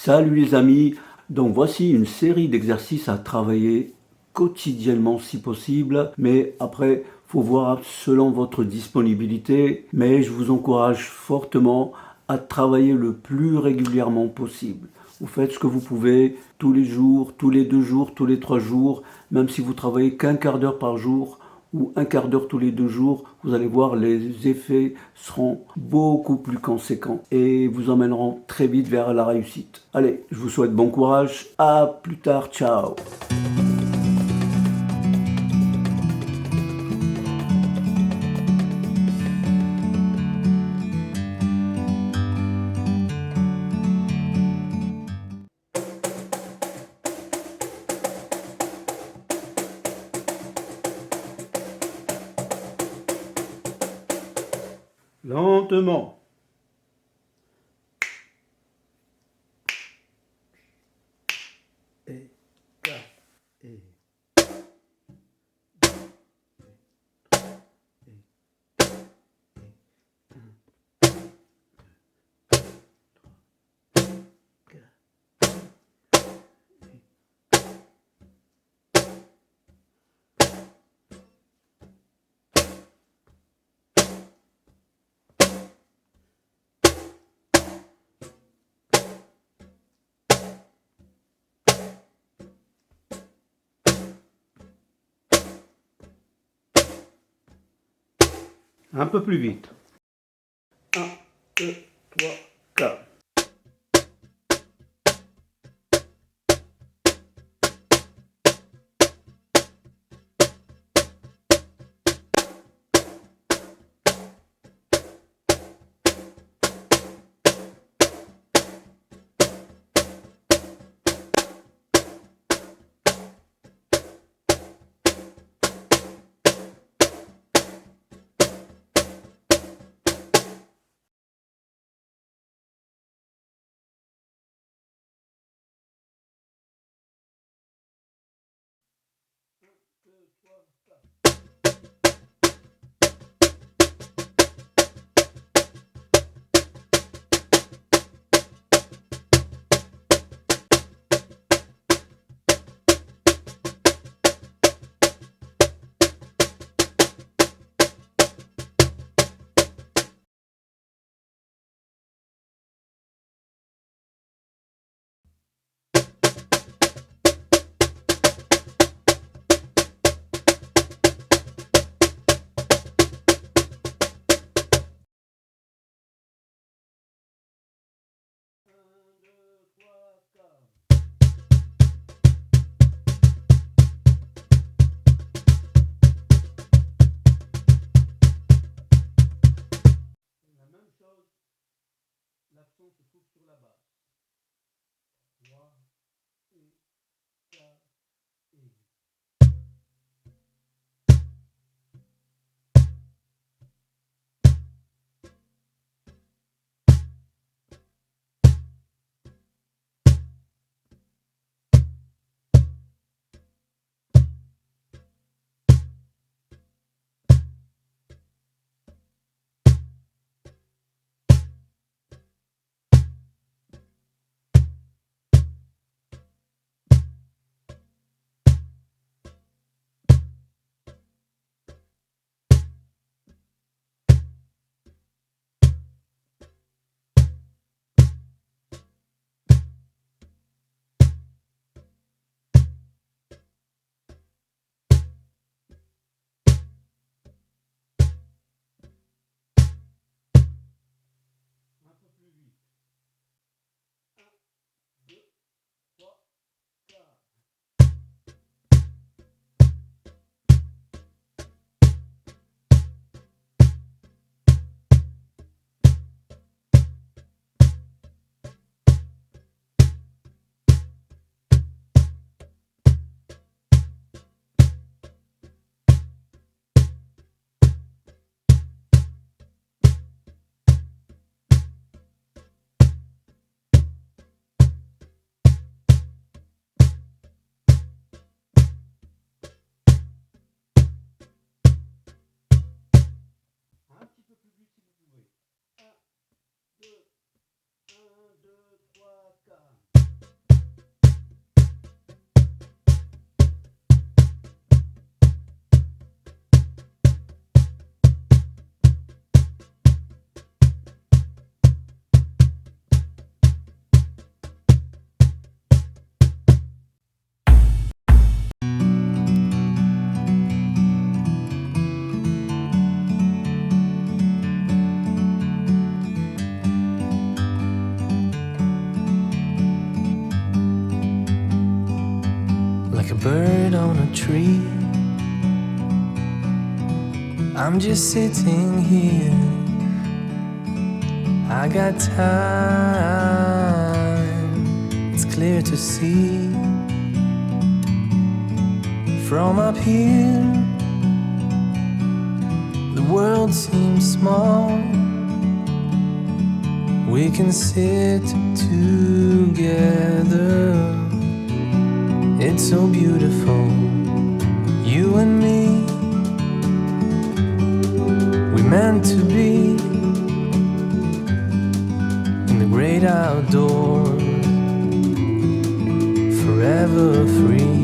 Salut les amis, donc voici une série d'exercices à travailler quotidiennement si possible, mais après, faut voir selon votre disponibilité, mais je vous encourage fortement à travailler le plus régulièrement possible. Vous faites ce que vous pouvez tous les jours, tous les 2 jours, tous les 3 jours, même si vous travaillez qu'un quart d'heure par jour, ou un quart d'heure tous les 2 jours, vous allez voir, les effets seront beaucoup plus conséquents et vous emmèneront très vite vers la réussite. Allez, je vous souhaite bon courage. À plus tard. Ciao. Lentement. Et 4 et un peu plus vite. 1, 2, 3, 4. L'accent se trouve sur la base. 3 et 4 et like a bird on a tree. I'm just sitting here, I got time, it's clear to see. From up here, the world seems small. We can sit together, it's so beautiful, you and me. We meant to be in the great outdoors, forever free.